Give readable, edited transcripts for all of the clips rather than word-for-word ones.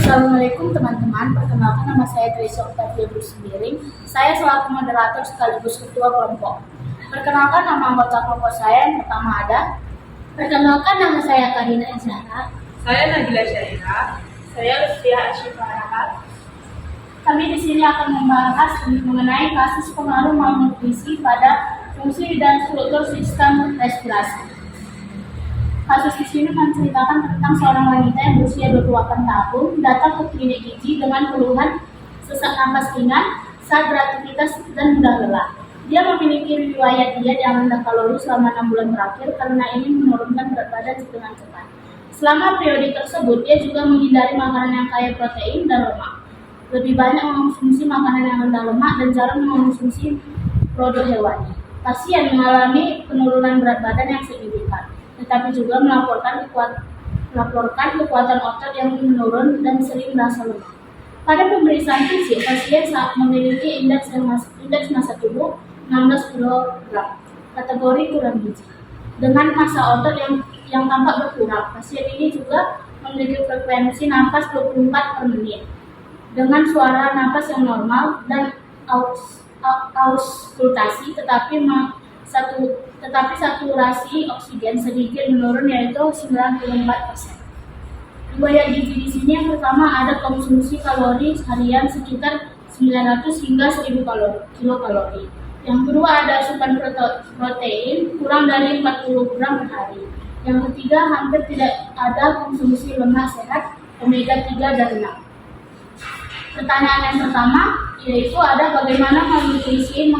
Assalamualaikum teman-teman, perkenalkan nama saya Tracy Octavia Brusmiring. Saya selaku moderator sekaligus ketua kelompok. Perkenalkan nama anggota kelompok saya yang pertama ada. Perkenalkan nama saya Karina Izara. Saya Nabila Syahira. Saya Lutfia Asyifa. Kami di sini akan membahas mengenai kasus pengaruh malnutrisi pada fungsi dan struktur sistem respirasi. Kasus di sini menceritakan tentang seorang wanita yang berusia 28 tahun datang ke klinik gizi dengan keluhan sesak napas ringan saat beraktivitas dan mudah lelah. Dia memiliki riwayat diet yang rendah kalori selama 6 bulan terakhir karena ingin menurunkan berat badan dengan cepat. Selama periode tersebut, dia juga menghindari makanan yang kaya protein dan lemak. Lebih banyak mengonsumsi makanan yang rendah lemak dan jarang mengonsumsi produk hewani. Pasien mengalami penurunan berat badan yang signifikan, tetapi juga melaporkan kekuatan otot yang menurun dan sering merasa lemah. Pada pemeriksaan fisik, pasien saat memiliki indeks massa tubuh 16 kg, kategori kurang gizi. Dengan massa otot yang tampak berkurang, pasien ini juga memiliki frekuensi napas 24 per menit, dengan suara napas yang normal dan auskultasi, tetapi saturasi oksigen sedikit menurun yaitu 94%. Riwayat gizi di sini yang pertama ada konsumsi kalori harian sekitar 900 hingga 1000 kilokalori. Yang kedua ada asupan protein kurang dari 40 gram per hari. Yang ketiga hampir tidak ada konsumsi lemak sehat omega 3 dan 6. Pertanyaan yang pertama yaitu ada bagaimana malnutrisi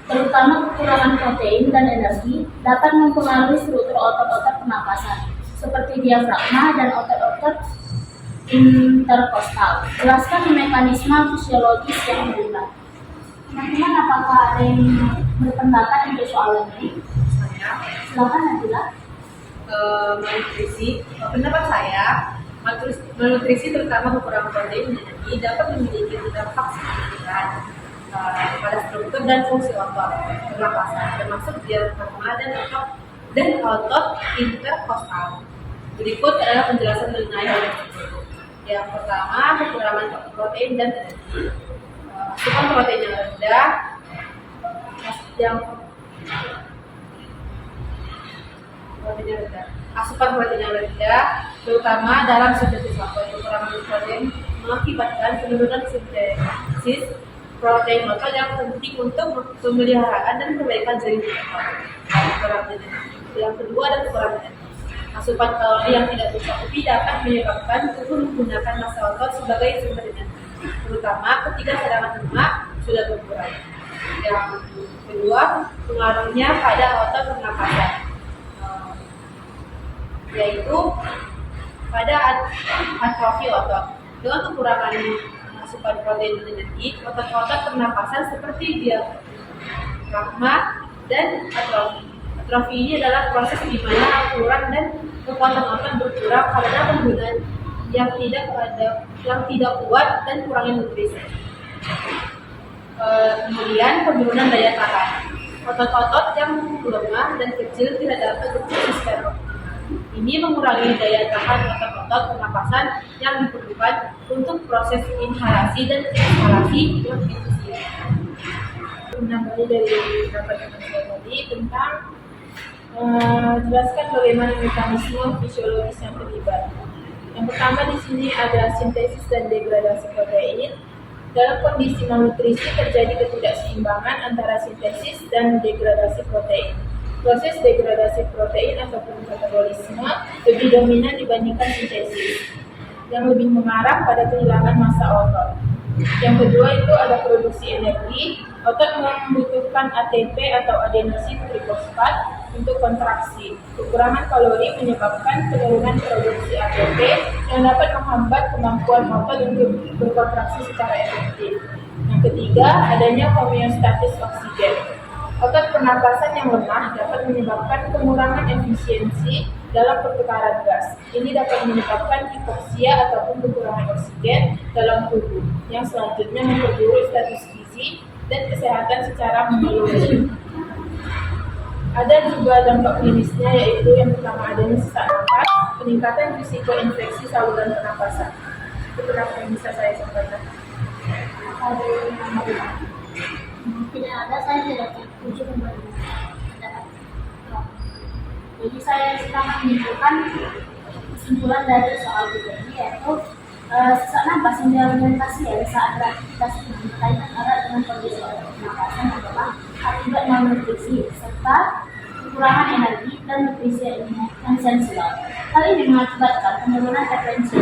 terutama kekurangan protein dan energi dapat mempengaruhi struktur otot-otot pernapasan seperti diafragma dan otot-otot interkostal. Jelaskan mekanisme fisiologis yang berubah. Teman-teman, apakah ada yang berpendapat untuk soal ini? Silakan Nabila. Malnutrisi, pendapat saya, malnutrisi terutama kekurangan protein dan energi dapat memiliki dampak signifikan pada struktur dan fungsi otot pernapasan, termasuk diafragma dan otot interkostal. Berikut adalah penjelasan mengenai hal tersebut. Yang pertama, kekurangan protein dan energi. Asupan protein yang rendah, asupan protein yang rendah, terutama dalam sintesis otot. Kekurangan protein mengakibatkan penurunan sintesis protein otot yang penting untuk pemeliharaan dan perbaikan jaringan otot. Yang kedua adalah kekurangan energi. Asupan kalori yang tidak tercukupi dapat menyebabkan tubuh menggunakan massa otot sebagai sumber energi, terutama ketika cadangan lemak sudah berkurang. Yang kedua, pengaruhnya pada otot pernapasan, yaitu pada atrofi otot. Dengan kekurangan asupan protein dan energi, otot-otot pernapasan seperti diafragma dan atrofi. Atrofi ini adalah proses di mana ukuran dan kekuatan otot berkurang karena penggunaan yang tidak kuat dan kurangnya nutrisi. Kemudian penurunan daya tahan. Otot-otot yang lemah dan kecil tidak dapat berfungsi secara optimal. Ini mengurangi daya tahan otot-otot pernapasan yang diperlukan untuk proses inhalasi dan ekshalasi yang efisien. Menambah dari pendapat saya tadi tentang jelaskan bagaimana mekanisme fisiologis yang terlibat. Yang pertama di sini ada sintesis dan degradasi protein. Dalam kondisi malnutrisi terjadi ketidakseimbangan antara sintesis dan degradasi protein. Proses degradasi protein ataupun katabolisme lebih dominan dibandingkan sintesis, yang lebih mengarah pada kehilangan massa otot. Yang kedua itu ada produksi energi. Otot membutuhkan ATP atau adenosin trifosfat untuk kontraksi. Kekurangan kalori menyebabkan penurunan produksi ATP yang dapat menghambat kemampuan otot untuk berkontraksi secara efektif. Yang ketiga, adanya homeostatis oksigen. Otot pernapasan yang lemah dapat menyebabkan pengurangan efisiensi dalam pertukaran gas. Ini dapat menyebabkan hipoksia ataupun kekurangan oksigen dalam tubuh, yang selanjutnya memperburuk status gizi dan kesehatan secara menyeluruh. Ada juga dampak klinisnya, yaitu yang pertama adanya sesak napas, peningkatan risiko infeksi saluran pernapasan. Itu beberapa yang bisa saya sampaikan. Ada yang menambahkan? Tidak ada, saya tidak setuju dengan pendapat. Jadi saya sekarang menyimpulkan kesimpulan dari soal ini, yaitu sesak napas yang dialimentasi saat beraktivitas berkaitan erat dengan kondisi otot pernapasan adalah akibat malnutrisi serta kekurangan energi dan nutrisi esensial. Hal ini mengakibatkan penurunan efisiensi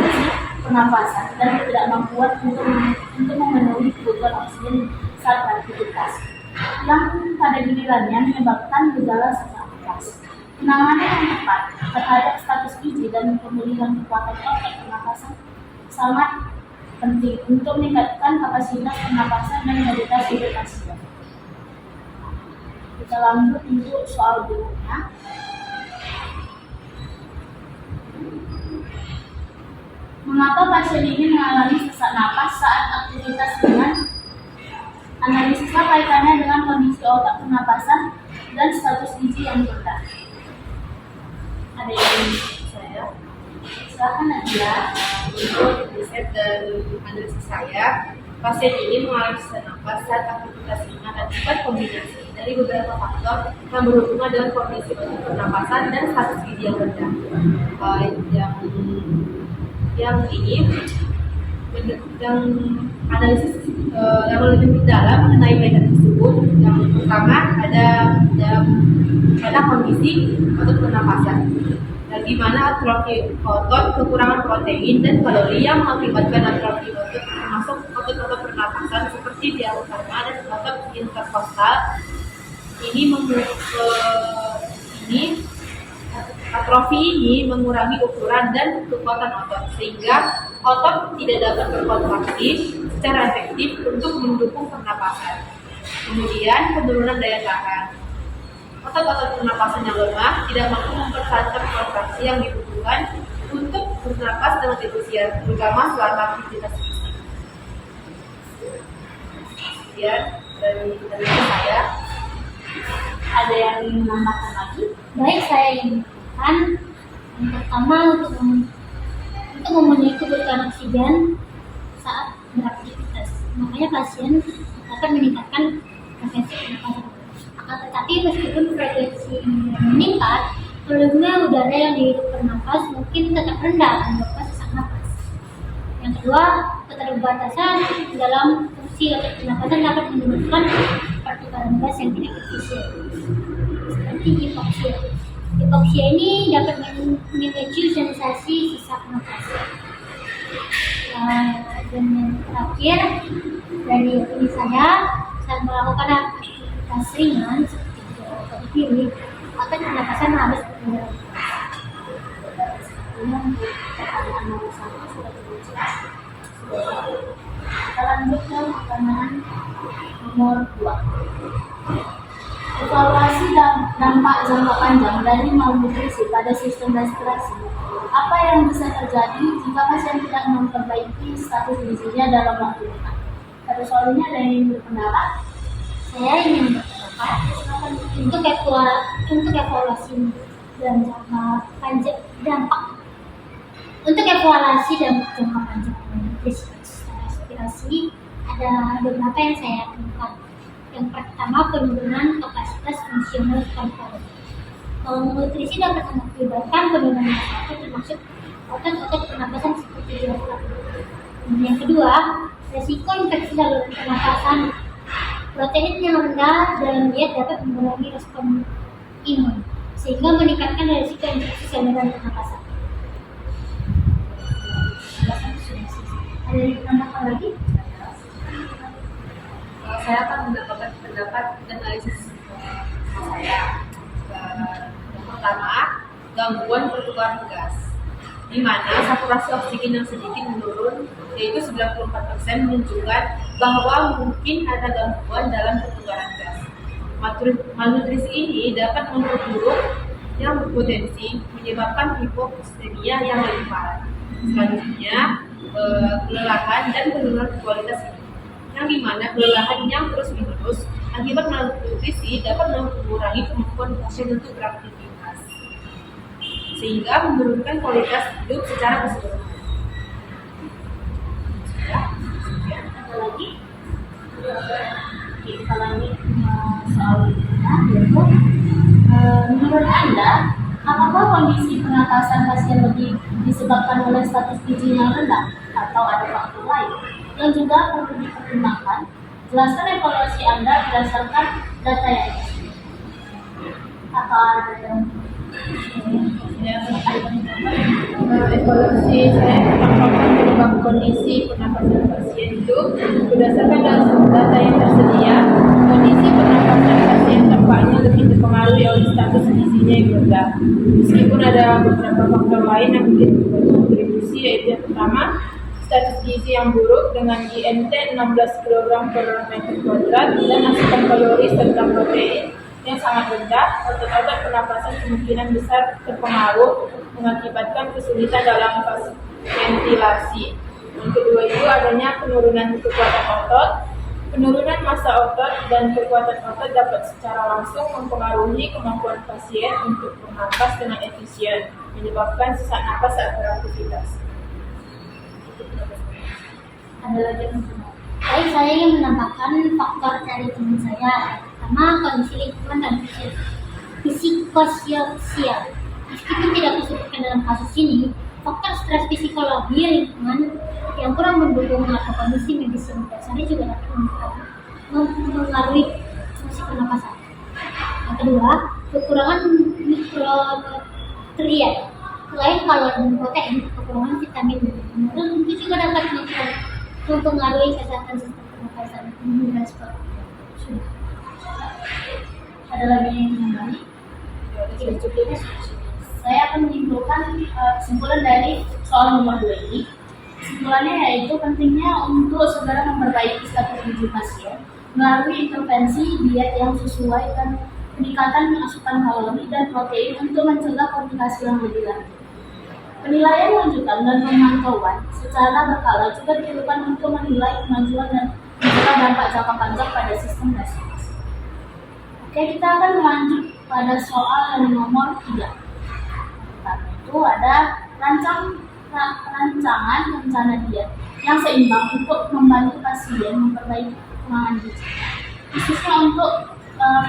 pernapasan dan ketidakmampuan untuk memenuhi kebutuhan oksigen saat beraktivitas, yang pada gilirannya menyebabkan gejala sesak napas. Penanganan yang tepat terhadap status gizi dan pemulihan kekuatan otot pernapasan sangat penting untuk meningkatkan kapasitas pernapasan dan meditasi pasien. Kita lanjut untuk soal berikutnya. Mengapa pasien ini mengalami sesak napas saat aktivitas ringan? Analisislah kaitannya dengan kondisi otak pernapasan dan status gizi yang rendah. Ada yang Saya silakan aja. Menurut riset dan analisis saya, pasien ini mengalami sesak napas saat aktivitas ringan akibat kombinasi dari beberapa faktor yang berhubungan dengan kondisi otot pernapasan dan status gizi yang rendah. Yang ini yang analisis yang lebih dalam mengenai kaitan tersebut. Yang pertama ada kondisi otot pernapasan, di mana atrofi otot, kekurangan protein dan kalori yang mengakibatkan atrofi otot, termasuk otot-otot pernapasan seperti diafragma dan otot interkostal. Atrofi ini mengurangi ukuran dan kekuatan otot, sehingga otot tidak dapat berkontraksi secara efektif untuk mendukung pernapasan. Kemudian penurunan daya tahan. Otot-otot pernapasan yang lemah tidak mampu mempertahankan kontraksi yang dibutuhkan untuk bernapas dengan efisien, terutama selama aktivitas fisik. Kemudian dari saya, Ada yang ingin menambahkan lagi? Baik, saya ingin menambahkan yang pertama untuk memenuhi kebutuhan oksigen saat beraktivitas. Makanya pasien akan meningkatkan frekuensi pernapasan. Akan tetapi meskipun frekuensi meningkat, volume udara yang dihirup bernapas mungkin tetap rendah menyebabkan sesak napas. Yang kedua, keterbatasan dalam fungsi otot pernapasan dapat menyebabkan pertukaran gas yang tidak efisien, seperti hipoksia. Hipoksia ini dapat memicu sensasi sesak napas. Dan yang terakhir, dari opini saya, saat melakukan aktivitas ringan seperti berjalan berdiri, akan pernapasan harus berjalan. Pertanyaan nomor 1 sudah cukup jelas. Kita lanjut ke pertanyaan nomor 2. Evaluasi dampak jangka panjang dari malnutrisi pada sistem respirasi. Apa yang bisa terjadi jika pasien tidak memperbaiki status gizinya dalam waktu dekat? Pada soal ini ada yang ingin berpendapat? Saya ingin berpendapat untuk evaluasi dan jangka panjang dampak. Untuk evaluasi dampak jangka panjang respirasi ada beberapa yang saya temukan. Yang pertama, penurunan kapasitas fungsional paru-paru. Malnutrisi dapat mengakibatkan penurunan otot termasuk otot-otot pernapasan seperti diafragma. Yang kedua, resiko infeksi saluran pernapasan. Protein yang rendah dalam diet dapat mengurangi respon imun, sehingga meningkatkan resiko infeksi saluran pernapasan. Ada yang ditambahkan lagi? saya akan mendapatkan pendapat dan analisis saya. Yang pertama, gangguan pertukaran gas, di mana saturasi oksigen yang sedikit menurun, yaitu 94% menunjukkan bahwa mungkin ada gangguan dalam pertukaran gas. Malnutrisi ini dapat memperburuk yang berpotensi menyebabkan hipoksemia yang lebih parah. Selanjutnya, kelelahan dan penurunan kualitas hidup, yang dimana kelelahan yang terus-menerus akibat malnutrisi dapat mengurangi kemampuan pasien untuk beraktivitas, sehingga menurunkan kualitas hidup secara keseluruhan. Oke, kalau ini soal berikutnya, yaitu menurut Anda, apakah kondisi pernapasan pasien lebih disebabkan oleh status gizi yang rendah atau ada faktor lain yang juga perlu dipertimbangkan? Jelaskan evaluasi Anda berdasarkan data yang ada. Apa ada yang Evaluasi saya tentang penyebab kondisi pernapasan pasien itu berdasarkan data yang tersedia. Kondisi pernapasan pasien tampaknya lebih dipengaruhi oleh status gizinya yang rendah. Meskipun ada beberapa faktor lain yang mungkin berkontribusi, yaitu yang pertama, status gizi yang buruk dengan INT 16 kg per meter kuadrat dan asupan kalori serta protein yang sangat rendah. Otot-otot pernapasan kemungkinan besar terpengaruh, mengakibatkan kesulitan dalam fase ventilasi. Yang kedua itu adanya penurunan kekuatan otot. Penurunan massa otot dan kekuatan otot dapat secara langsung mempengaruhi kemampuan pasien untuk bernapas dengan efisien, menyebabkan sesak napas saat beraktivitas. ada lagi yang Baik, saya ingin menambahkan faktor dari teman saya. Pertama, kondisi lingkungan dan psikososial. Meskipun tidak disebutkan dalam kasus ini, faktor stres psikologi lingkungan yang kurang mendukung atau kondisi medis yang dasarnya juga dapat mempengaruhi fungsi pernapasan. Yang kedua, kekurangan mikronutrien. Selain kalori dan protein, kekurangan vitamin dan mineral itu juga dapat mempengaruhi kesehatan sistem pernapasan dan seperti itu. ada lagi yang kembali? Saya akan menyimpulkan kesimpulan dari soal nomor 2 ini. Kesimpulannya yaitu pentingnya untuk segera memperbaiki status gizi pasien melalui intervensi diet yang sesuai dan peningkatan asupan kalori dan protein untuk mencegah komplikasi yang lebih lanjut. Penilaian lanjutan dan pemantauan secara berkala juga diperlukan untuk menilai kemajuan dan mencegah dampak jangka panjang pada sistem respirasi. Oke, kita akan melanjut pada soal yang nomor 3. Pertama itu ada rancangan rencana diet yang seimbang untuk membantu pasien memperbaiki kekurangan gizi, khususnya untuk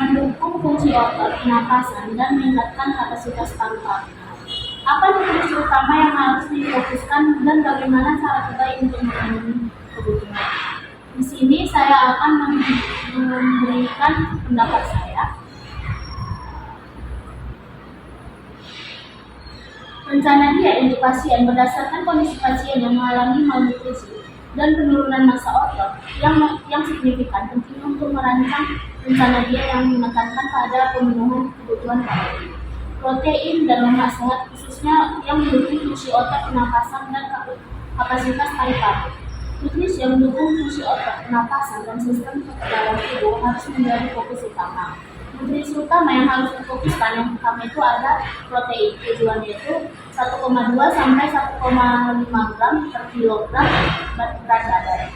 mendukung fungsi otot, pernapasan, dan meningkatkan kapasitas paru-paru. Apa nutrisi utama yang harus difokuskan dan bagaimana cara terbaik untuk memenuhi kebutuhan? Di sini saya akan memberikan pendapat saya. Rencana diet untuk pasien berdasarkan kondisi pasien yang mengalami malnutrisi dan penurunan massa otot yang signifikan, penting untuk merancang rencana diet yang menekankan pada pemenuhan kebutuhan kalori, protein, dan lemak sehat, khususnya yang mendukung fungsi otot, pernapasan, dan kapasitas paru-paru. Nutrisi yang mendukung fungsi otot, pernapasan, dan sistem kekebalan tubuh harus menjadi fokus utama. Nutrisi utama yang harus difokuskan yang pertama itu ada protein. Tujuannya itu 1,2 sampai 1,5 gram per kilogram berat badan.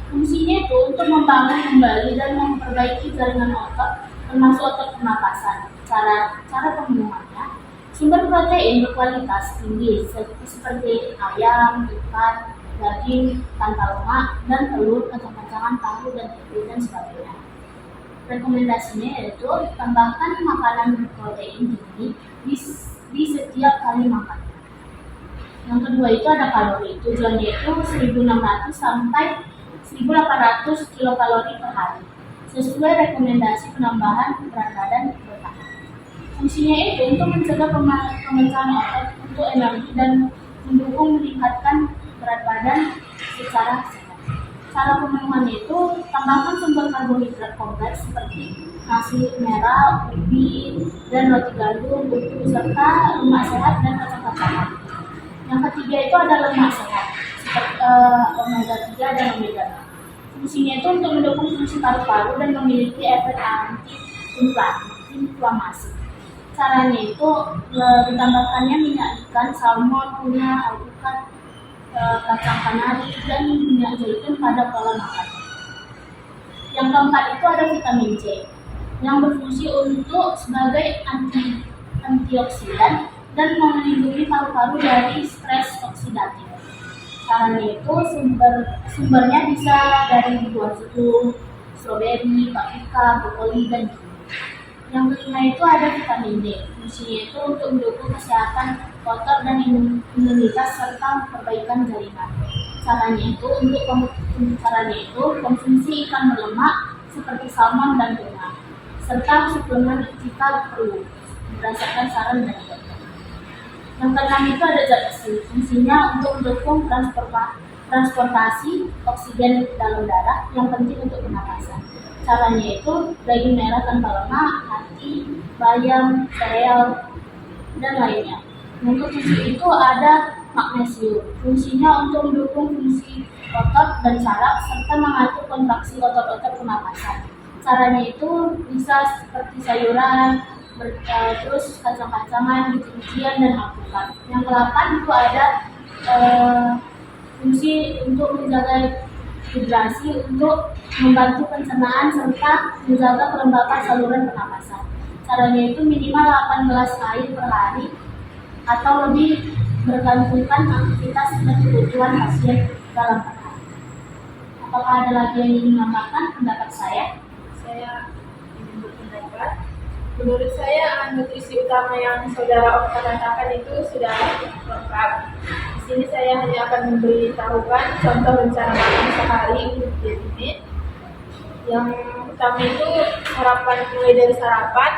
Fungsinya itu untuk membangun kembali dan memperbaiki jaringan otot, termasuk otot pernapasan. Cara pemenuhannya, sumber protein berkualitas tinggi seperti ayam, ikan, daging tanpa lemak, dan telur, kacang-kacangan, tahu, dan ikan, dan sebagainya. Rekomendasinya yaitu tambahkan makanan berprotein tinggi di setiap kali makan. Yang kedua itu ada kalori. Tujuannya itu 1.600 sampai 1.800 kilokalori per hari, sesuai rekomendasi penambahan berat badan bertahap. Fungsinya itu untuk mencegah pemecahan otot untuk energi dan mendukung meningkatkan berat badan secara sehat. Cara pemenuhannya itu tambahkan sumber karbohidrat kompleks seperti nasi merah, ubi, dan roti gandum, serta lemak sehat dan kacang-kacangan. Yang ketiga itu ada lemak sehat seperti omega 3 dan omega 6. Fungsinya itu untuk mendukung fungsi paru-paru dan memiliki efek anti-inflamasi. Caranya itu ditambahkannya minyak ikan, salmon, tuna, alpukat, kacang kanari, dan minyak zaitun pada pola makan. Yang keempat itu ada vitamin C yang berfungsi untuk sebagai antioksidan dan melindungi paru-paru dari stres oksidatif. Caranya itu sumbernya bisa dari buah jeruk, stroberi, paprika, brokoli, dan jeruk. Yang kelima itu ada vitamin D. Fungsinya itu untuk mendukung kesehatan otot dan imunitas serta perbaikan jaringan. Caranya itu konsumsi ikan berlemak seperti salmon dan tuna, serta suplemen jika perlu berdasarkan saran dari dokter. Yang keenam itu ada zat besi. Fungsinya untuk mendukung transportasi oksigen dalam darah yang penting untuk pernapasan. Caranya itu daging merah tanpa lemak, hati, bayam, sereal, dan lainnya. Yang ketujuh itu ada magnesium. Fungsinya untuk mendukung fungsi otot dan saraf serta mengatur kontraksi otot-otot pernapasan. Caranya itu bisa seperti sayuran, terus kacang-kacangan, biji-bijian, dan alpukat. Yang ke-8 itu ada fungsi untuk menjaga hidrasi, untuk membantu pencernaan serta menjaga kelembapan saluran pernapasan. Caranya itu minimal 8 gelas air per hari atau lebih bergantungkan aktivitas dan kebutuhan pasien dalam per hari. Apakah ada lagi yang ingin menambahkan pendapat saya? Saya ingin berpendapat. Menurut saya nutrisi utama yang saudara Okta katakan itu sudah lengkap. Di sini saya hanya akan memberitahukan contoh rencana makan sehari untuk diet ini. Yang pertama itu sarapan, mulai dari sarapan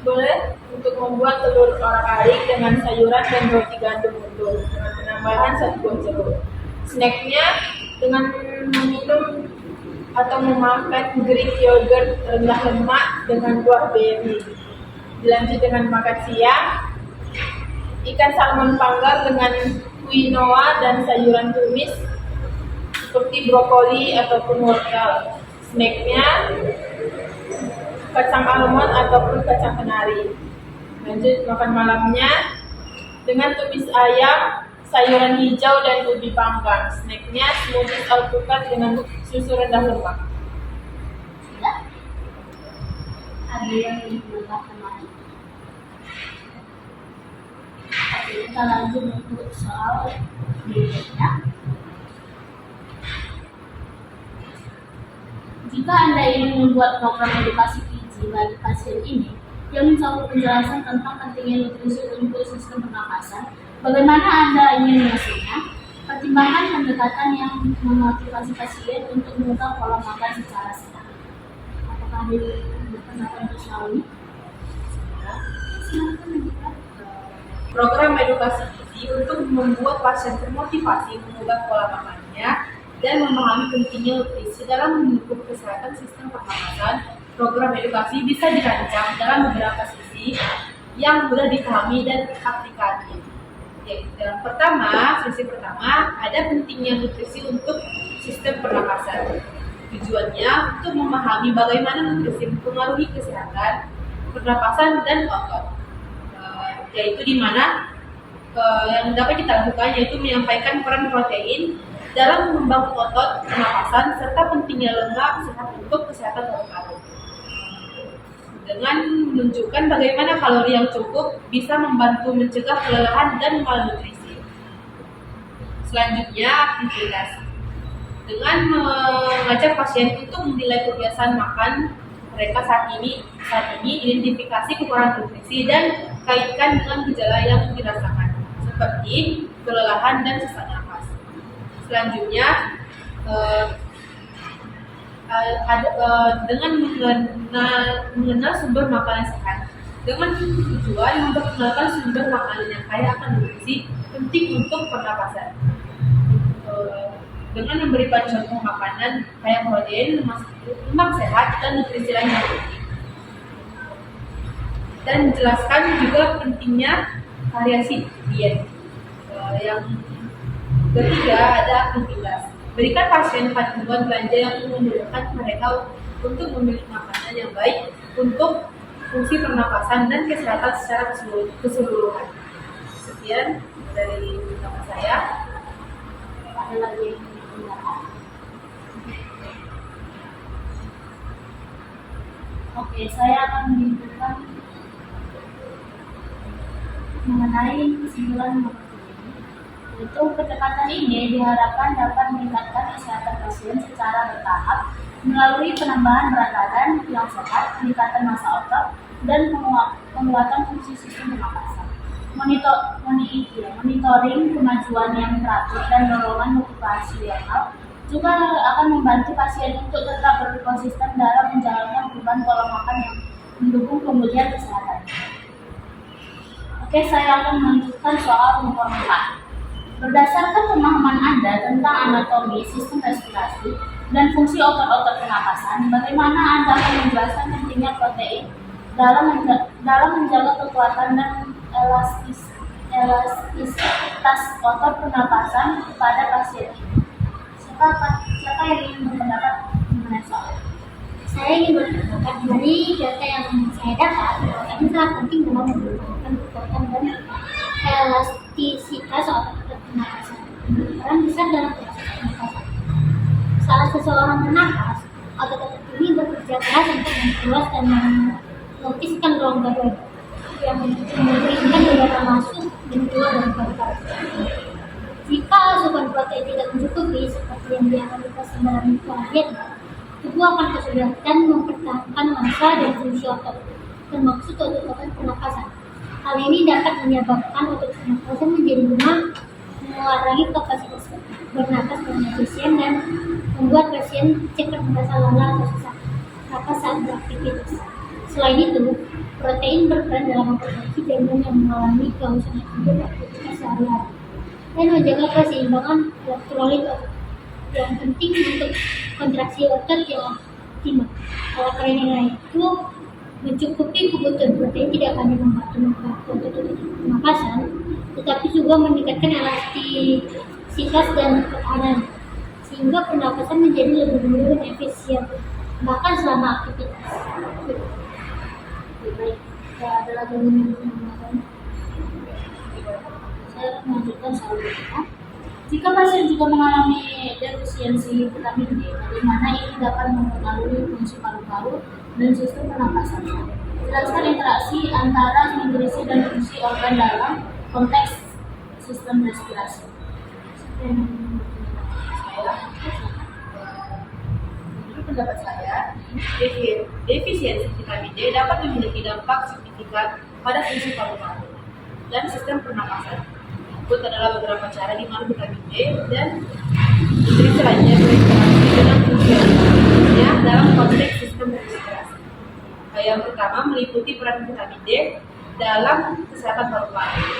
boleh untuk membuat telur orak-arik dengan sayuran dan roti gandum utuh dengan penambahan 1 buah jeruk. Snacknya dengan meminum atau memakan Greek yogurt rendah lemak dengan buah berry. Dilanjut dengan makan siang, ikan salmon panggang dengan quinoa dan sayuran tumis seperti brokoli ataupun wortel. Snacknya kacang almond ataupun kacang kenari. Lanjut makan malamnya dengan tumis ayam, sayuran hijau dan ubi panggang. Snacknya smoothie alpukat dengan susu rendah lemak. Sudah? Ada yang ingin menambahkan lagi? Oke, kita lanjut untuk soal berikutnya. Jika Anda ingin membuat program edukasi gizi bagi pasien ini yang mencakup penjelasan tentang pentingnya nutrisi untuk sistem pernapasan, bagaimana Anda ingin menghasilkannya? Pertimbangkan pendekatan yang memotivasi pasien untuk mengubah pola makan secara sehat. Apakah ada pendapat untuk soal ini? Silakan menjawab. Program edukasi gizi untuk membuat pasien termotivasi mengubah pola makannya dan memahami pentingnya nutrisi dalam mendukung kesehatan sistem pernapasan. Program edukasi bisa dirancang dalam beberapa sisi yang mudah dipahami dan aplikatif. Yang pertama, sisi pertama, ada pentingnya nutrisi untuk sistem pernapasan. Tujuannya untuk memahami bagaimana nutrisi mempengaruhi kesehatan, pernapasan, dan otot. Yaitu di mana yang dapat kita lakukan yaitu menyampaikan peran protein dalam membangun otot, pernapasan, serta pentingnya lemak sehat untuk kesehatan paru-paru. Dengan menunjukkan bagaimana kalori yang cukup bisa membantu mencegah kelelahan dan malnutrisi. Selanjutnya, aktivitas. Dengan mengajak pasien untuk menilai kebiasaan makan mereka saat ini, identifikasi kekurangan nutrisi dan kaitkan dengan gejala yang dirasakan, seperti kelelahan dan sesak napas. Selanjutnya, dengan mengenal sumber makanan sehat, dengan tujuan memperkenalkan sumber makanan yang kaya akan nutrisi penting untuk pernapasan. Dengan memberikan contoh makanan kaya protein, lemak sehat, dan nutrisi lain yang penting. Dan menjelaskan juga pentingnya variasi diet. Yang ketiga ada aktivitas. Berikan pasien panduan belanja yang memudahkan mereka untuk memilih makanan yang baik untuk fungsi pernapasan dan kesehatan secara keseluruhan. Sekian dari saya. Ada lagi yang ingin menambahkan? Oke, saya akan menunjukkan mengenai kesimpulan nomor 7. Yaitu pendekatan ini diharapkan dapat meningkatkan kesehatan pasien secara bertahap melalui penambahan berat badan yang sehat, peningkatan massa otot, dan penguatan fungsi sistem pernapasan. Monitoring kemajuan yang teratur dan dorongan motivasional juga akan membantu pasien untuk tetap berkonsisten dalam menjalankan perubahan pola makan yang mendukung pemulihan kesehatan. Oke, saya akan melanjutkan soal nomor 4. Berdasarkan pemahaman Anda tentang anatomi, sistem respirasi, dan fungsi otot-otot pernapasan, bagaimana Anda akan menjelaskan pentingnya protein dalam menjaga kekuatan dan elastisitas otot pernapasan pada pasien ini? Siapa yang ingin berpendapat mengenai soal? Saya ingin berpendapat dari data yang saya dapat, protein sangat penting dalam menurunkan kekuatan dan elastisitas otot pernapasan. Peran besar dalam proses pernapasan. Saat seseorang bernapas, otot-otot ini bekerja keras untuk memperluas dan melukiskan rongga dada yang memungkinkan udara masuk dan keluar dari paru-paru. Jika asupan protein tidak mencukupi, seperti yang dianalisa dalam diet, tubuh akan kesulitan mempertahankan massa dan fungsi otot, termasuk otot-otot pernapasan. Hal ini dapat menyebabkan otot pernapasan menjadi lemah, mengurangi kapasitas bernapas dengan efisien, dan membuat pasien cepat merasa lelah atau sesak napas saat beraktivitas. Selain itu, protein berperan dalam memperbaiki jantung yang mengalami kehausan akibat aktivitas sehari-hari dan menjaga keseimbangan elektrolit otot yang penting untuk kontraksi otot yang optimal. Oleh karena itu, mencukupi kebutuhan protein tidak hanya membantu otot-otot pernapasan, tetapi juga meningkatkan elastisitas dan ketahanan, sehingga pernapasan menjadi lebih mudah dan efisien bahkan selama aktivitas. Baik, ada lagi yang ingin menambahkan? Saya akan melanjutkan soal berikutnya. Jika pasien juga mengalami defisiensi vitamin D, bagaimana ini dapat mempengaruhi fungsi paru-paru dan sistem pernapasan? Jelaskan interaksi antara nutrisi dan fungsi organ dalam konteks sistem respirasi. Menurut pendapat saya, defisiensi vitamin D dapat memiliki dampak signifikan pada fungsi paru-paru dan sistem pernapasan. Berikut adalah beberapa cara di mana vitamin D dan nutrisi lainnya berinteraksi dengan fungsi organnya dalam konteks sistem respirasi. Yang pertama meliputi peran vitamin D dalam kesehatan paru-paru,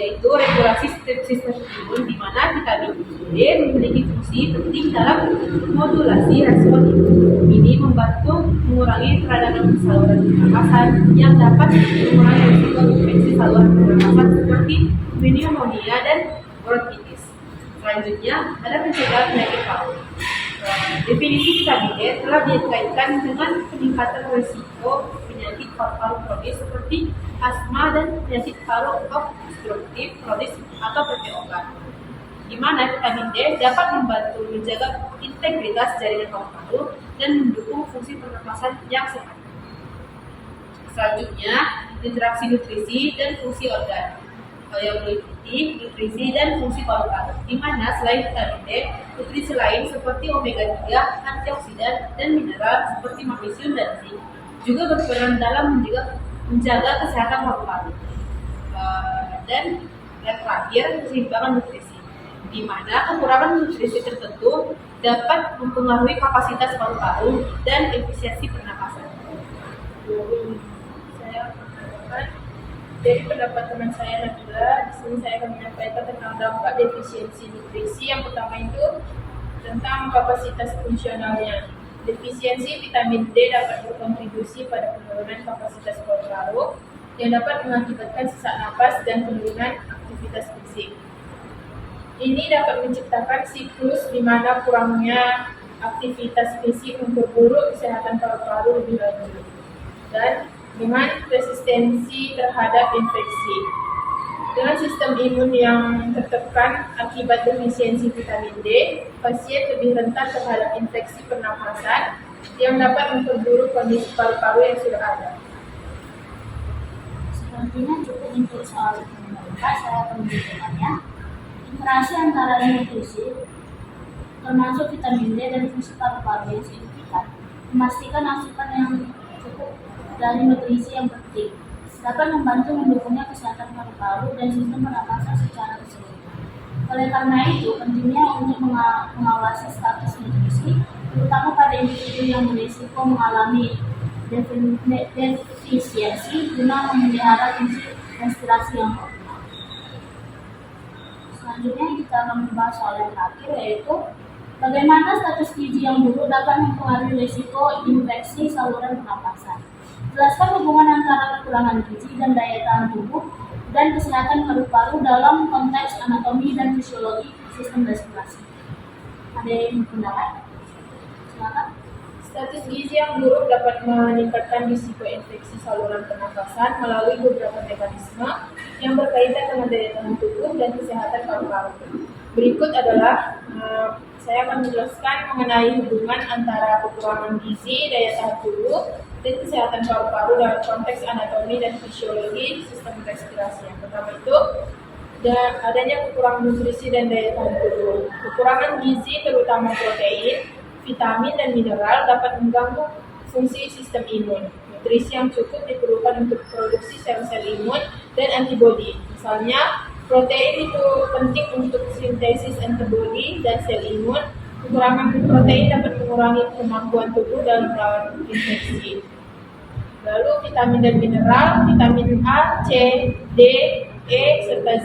yaitu regulasi sistem imun, di mana vitamin D memiliki fungsi penting dalam modulasi respon imun. Ini membantu mengurangi peradangan saluran pernapasan yang dapat mengurangi risiko infeksi saluran pernapasan seperti pneumonia dan bronkitis. Selanjutnya ada pencegahan penyakit paru. Definisi vitamin D telah dikaitkan dengan peningkatan risiko penyakit paru-paru kronis seperti asma dan penyakit paru obstruktif kronis atau PPOK, di mana vitamin D dapat membantu menjaga integritas jaringan paru-paru dan mendukung fungsi pernapasan yang sehat. Selanjutnya, interaksi nutrisi dan fungsi organ. Yang meliputi nutrisi dan fungsi paru-paru, di mana selain vitamin D, nutrisi lain seperti omega 3, antioksidan, dan mineral seperti magnesium dan zinc juga berperan dalam menjaga kesehatan paru-paru. Dan yang terakhir, keseimbangan nutrisi, di mana kekurangan nutrisi tertentu dapat mempengaruhi kapasitas paru-paru dan efisiensi pernapasan. Saya dari pendapat teman saya Nabila, di sini saya akan menyampaikan tentang dampak defisiensi nutrisi. Yang pertama itu tentang kapasitas fungsionalnya. Defisiensi vitamin D dapat berkontribusi pada penurunan kapasitas paru-paru yang dapat mengakibatkan sesak napas dan penurunan aktivitas fisik. Ini dapat menciptakan siklus di mana kurangnya aktivitas fisik memperburuk kesehatan paru-paru lebih lanjut, dan dengan resistensi terhadap infeksi. Dengan sistem imun yang tertekan akibat defisiensi vitamin D, pasien lebih rentan terhadap infeksi pernapasan yang dapat memperburuk kondisi paru-paru yang sudah ada. Sepertinya cukup untuk soal itu. Saya akan menunjukkannya. Interaksi antara nutrisi termasuk vitamin D dan fungsi paru-paru yang signifikan. Memastikan asupan yang cukup dari nutrisi yang penting dapat membantu mendukungnya kesehatan paru-paru dan sistem pernapasan secara keseluruhan. Oleh karena itu, pentingnya untuk mengawasi status nutrisi, terutama pada individu yang berisiko mengalami defisiensi guna memelihara fungsi respirasi yang optimal. Selanjutnya kita akan membahas soal yang terakhir, yaitu bagaimana status gizi yang buruk dapat mempengaruhi risiko infeksi saluran pernapasan. Jelaskan hubungan antara kekurangan gizi dan daya tahan tubuh dan kesehatan paru-paru dalam konteks anatomi dan fisiologi sistem respirasi. Ada yang pendapat? Silakan. Status gizi yang buruk dapat meningkatkan risiko infeksi saluran pernapasan melalui beberapa mekanisme yang berkaitan dengan daya tahan tubuh dan kesehatan paru-paru. Berikut adalah saya akan menjelaskan mengenai hubungan antara kekurangan gizi, daya tahan tubuh, dan kesehatan paru-paru dalam konteks anatomi dan fisiologi sistem respirasi. Yang pertama itu adanya kekurangan nutrisi dan daya tahan tubuh. Kekurangan gizi terutama protein, vitamin, dan mineral dapat mengganggu fungsi sistem imun. Nutrisi yang cukup diperlukan untuk produksi sel-sel imun dan antibodi. Misalnya, protein itu penting untuk sintesis antibodi dan sel imun. Kekurangan protein dapat mengurangi kemampuan tubuh dalam melawan infeksi. Lalu vitamin dan mineral, vitamin A, C, D, E, serta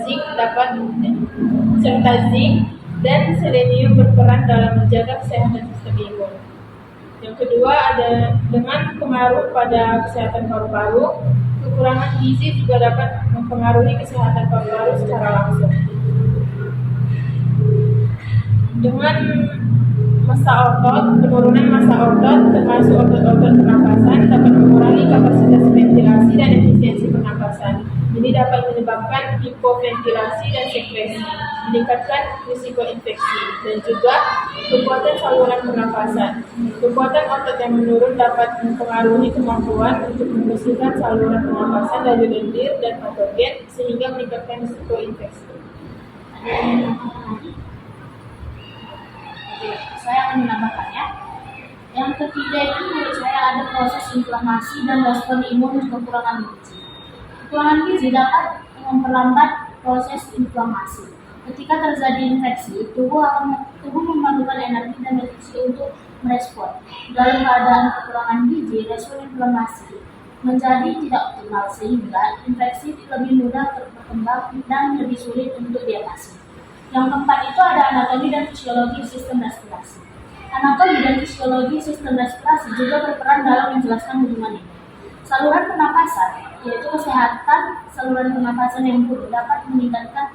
zinc dan selenium berperan dalam menjaga kesehatan sistem imun. Yang kedua ada dengan pengaruh pada kesehatan paru-paru, kekurangan gizi juga dapat mempengaruhi kesehatan paru-paru secara langsung. Dengan penurunan massa otot termasuk otot-otot pernapasan dapat mengurangi kapasitas ventilasi dan efisiensi pernapasan. Ini dapat menyebabkan hipoventilasi dan sekresi, meningkatkan risiko infeksi, dan juga kekuatan saluran pernapasan. Kekuatan otot yang menurun dapat mempengaruhi kemampuan untuk membersihkan saluran pernapasan dari lendir dan patogen sehingga meningkatkan risiko infeksi. Oke, saya akan menambahkannya. Yang ketiga itu menurut saya ada proses inflamasi dan respon imun kekurangan gizi. Kekurangan gizi dapat memperlambat proses inflamasi. Ketika terjadi infeksi, tubuh memerlukan energi dan nutrisi untuk merespon. Dalam keadaan kekurangan gizi, respon inflamasi menjadi tidak optimal sehingga infeksi lebih mudah berkembang dan lebih sulit untuk diatasi. Yang keempat itu ada anatomi dan fisiologi sistem respirasi. Anatomi dan fisiologi sistem respirasi juga berperan dalam menjelaskan hubungan ini. Saluran pernapasan, yaitu kesehatan saluran pernapasan yang buruk dapat meningkatkan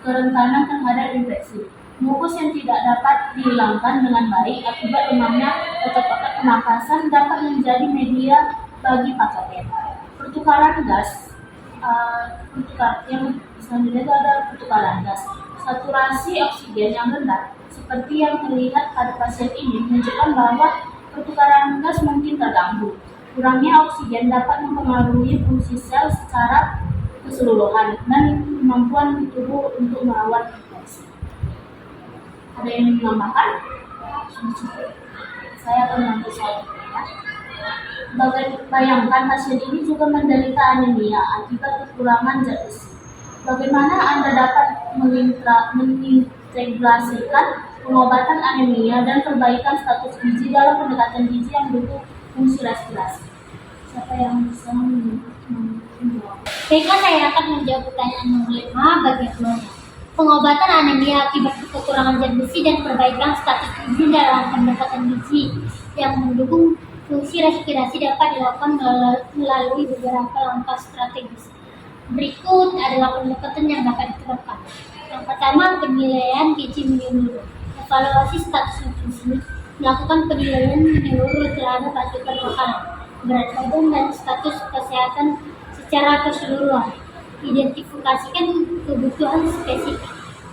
kerentanan terhadap infeksi. Mukus yang tidak dapat dihilangkan dengan baik akibat lemahnya otot-otot pernapasan dapat menjadi media bagi patogen. Pertukaran gas, yang selanjutnya itu ada pertukaran gas. Saturasi oksigen yang rendah, seperti yang terlihat pada pasien ini, menunjukkan bahwa pertukaran gas mungkin terganggu. Kurangnya oksigen dapat mempengaruhi fungsi sel secara keseluruhan dan kemampuan tubuh untuk melawan infeksi. Ada yang menambahkan? Saya akan mengambil soal bayangkan pasien ini juga menderita anemia akibat kekurangan zat besi. Bagaimana Anda dapat mengintegrasikan pengobatan anemia dan perbaikan status gizi dalam pendekatan gizi yang mendukung fungsi respirasi? Siapa yang bisa menjawab? Baiklah, saya akan menjawab pertanyaan nomor 5 bagaimana pengobatan anemia akibat kekurangan zat besi dan perbaikan status gizi dalam pendekatan gizi yang mendukung fungsi respirasi dapat dilakukan melalui beberapa langkah strategis. Berikut adalah pendekatan yang dapat diterapkan. Yang pertama, penilaian gizi menyeluruh. Evaluasi status nutrisi, melakukan penilaian menyeluruh terhadap asupan makanan, berat badan, dan status kesehatan secara keseluruhan. Identifikasikan kebutuhan spesifik.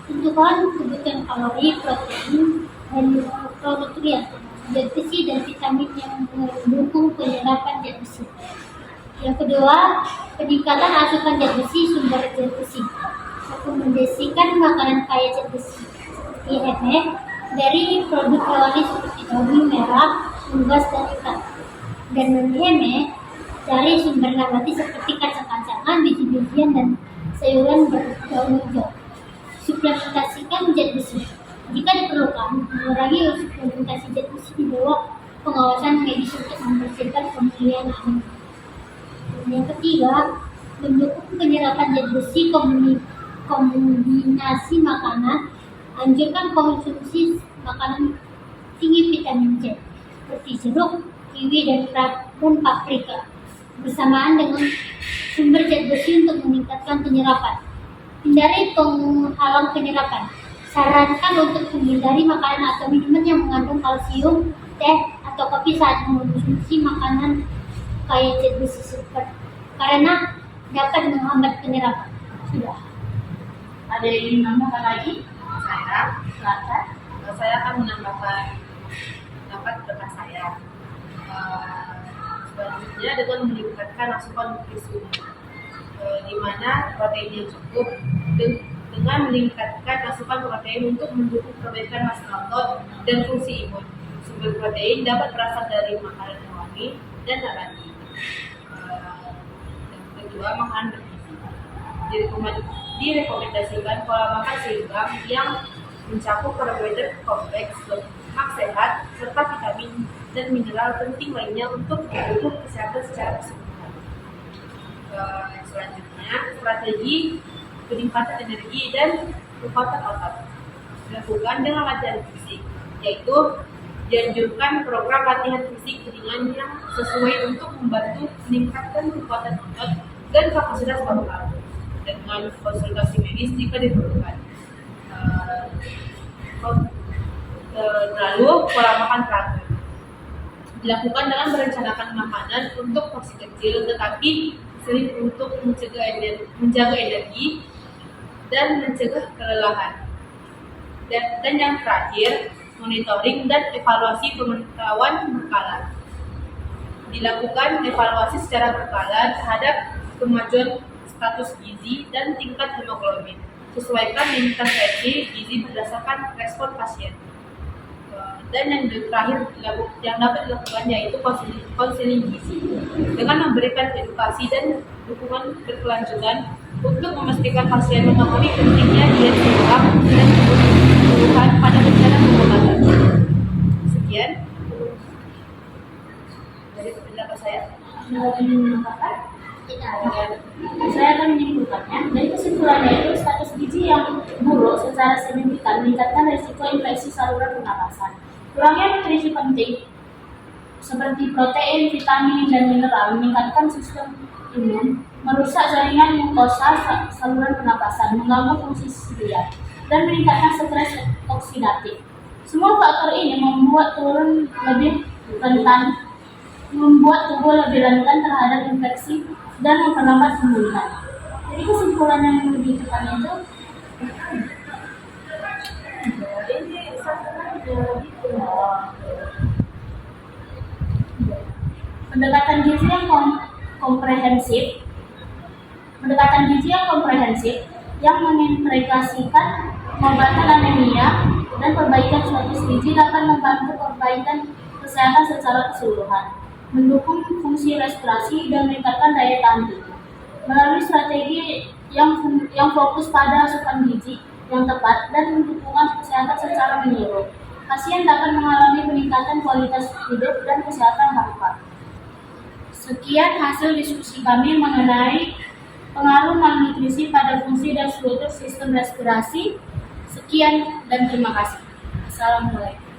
Tentukan kebutuhan kalori, protein, dan mikronutrien, zat besi, dan vitamin yang mendukung penyerapan zat besi. Yang kedua, peningkatan asupan zat besi sumber zat besi. Rekomendasikan makanan kaya zat besi seperti heme, dari produk hewani seperti daging merah, unggas, dan ikan. Dan non-hemat dari sumber nabati seperti kacang-kacangan, biji-bijian, dan sayuran berdaun hijau. Suplementasikan zat besi. Jika diperlukan, mengurangi suplementasi zat besi di bawah pengawasan medis untuk mempercepat pemulihan anak. Dan yang ketiga, mendukung penyerapan zat besi kombinasi makanan. Anjurkan konsumsi makanan tinggi vitamin C seperti jeruk, kiwi, dan paprika bersamaan dengan sumber zat besi untuk meningkatkan penyerapan. Hindari penghalang penyerapan. Sarankan untuk menghindari makanan atau minuman yang mengandung kalsium, teh, atau kopi saat mengonsumsi makanan kaya zat besi karena dapat menghambat penyerapan. Sudah. Ada yang ingin menambahkan lagi? Saya Silakan. akan menambahkan pendapat rekan saya. Selanjutnya dengan meningkatkan asupan nutrisi, di mana protein yang cukup dengan meningkatkan asupan protein untuk mendukung perbaikan massa otot dan fungsi imun. Sumber protein dapat berasal dari makanan hewani dan nabati. Yang kedua, makanan bergizi. Direkomendasikan pola makan seimbang yang mencakup karbohidrat kompleks, lemak sehat, serta vitamin dan mineral penting lainnya untuk mendukung kesehatan secara keseluruhan. Selanjutnya, strategi peningkatan energi dan kekuatan otot dilakukan dengan latihan fisik, yaitu dianjurkan program latihan fisik ringan yang sesuai untuk membantu meningkatkan kekuatan otot dan kapasitas otot dengan konsultasi medis jika diperlukan. Lalu pola makan teratur dilakukan dengan merencanakan makanan untuk porsi kecil tetapi sering untuk menjaga energi dan mencegah kelelahan. Dan yang terakhir, monitoring dan evaluasi pemantauan berkala. Dilakukan evaluasi secara berkala terhadap kemajuan status gizi dan tingkat hemoglobin. Sesuaikan limitan gizi berdasarkan respon pasien. Dan yang terakhir yang dapat dilakukan yaitu konseling gizi dengan memberikan edukasi dan dukungan berkelanjutan untuk memastikan pasien memahami pentingnya diet sehat dan kebutuhan pada rencana pengobatan. Sekian dari pendapat saya. Ada yang ingin menambahkan? Saya akan menyimpulkannya. Dari kesimpulannya itu, status gizi yang buruk secara signifikan meningkatkan risiko infeksi saluran pernapasan. Kurangnya nutrisi penting seperti protein, vitamin, dan mineral meningkatkan sistem imun, merusak jaringan mukosa saluran pernapasan, mengganggu fungsi siliat, dan meningkatkan stres oksidatif. Semua faktor ini membuat tubuh lebih rentan terhadap infeksi dan memperlambat pemulihan. Jadi kesimpulan yang ditekan itu pendekatan gizi yang komprehensif yang mengintegrasikan pengobatan anemia dan perbaikan status gizi dapat membantu perbaikan kesehatan secara keseluruhan, mendukung fungsi respirasi dan meningkatkan daya tahan tubuh. Melalui strategi yang fokus pada asupan gizi yang tepat dan dukungan kesehatan secara menyeluruh, pasien dapat mengalami peningkatan kualitas hidup dan kesehatan harapan. Sekian hasil diskusi kami mengenai pengaruh malnutrisi pada fungsi dan struktur sistem respirasi. Sekian dan terima kasih. Assalamualaikum.